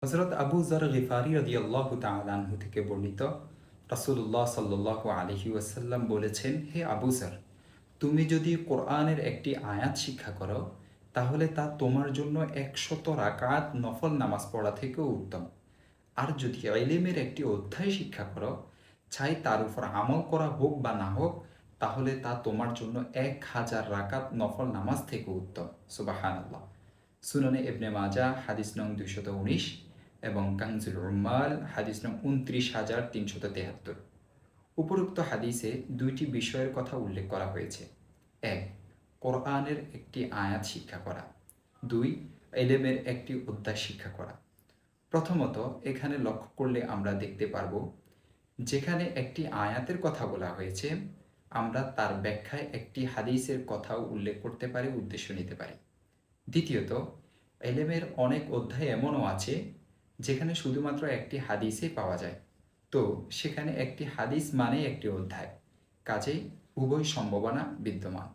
হযরত আবু যর গিফারি রাদিয়াল্লাহু তাআলা আনহু থেকে বর্ণিত, রাসূলুল্লাহ সাল্লাল্লাহু আলাইহি ওয়াসাল্লাম বলেছেন, হে আবু যর, তুমি যদি কোরআনের একটি আয়াত শিক্ষা করো তাহলে তা তোমার জন্য ১০০ রাকাত নফল নামাজ পড়া থেকেও উত্তম। আর যদি ইলমের একটি অধ্যায় শিক্ষা করো, চাই তার উপর আমল করা হোক বা না হোক, তাহলে তা তোমার জন্য ১০০০ রাকাত নফল নামাজ থেকে উত্তম। সুবহানাল্লাহ। সুনানে ইবনে মাজাহ হাদিস নং ২১৯ এবং কানজুল উম্মাল হাদিস নং ২৯,৩৭৩। উপরোক্ত হাদিসে দুইটি বিষয়ের কথা উল্লেখ করা হয়েছে। ১. কোরআনের একটি আয়াত শিক্ষা করা। ২. ইলমের একটি অধ্যায় শিক্ষা করা। প্রথমত, এখানে লক্ষ্য করলে আমরা দেখতে পারব, যেখানে একটি আয়াতের কথা বলা হয়েছে, আমরা তার ব্যাখ্যায় একটি হাদিসের কথাও উল্লেখ করতে পারি, উদ্দেশ্য নিতে পারি। দ্বিতীয়ত, ইলমের অনেক অধ্যায় এমনও আছে যেখানে শুধুমাত্র একটি হাদিসই পাওয়া যায়। তো সেখানে একটি হাদিস মানেই একটি অধ্যায়, কাজেই উভয় সম্ভাবনা বিদ্যমান।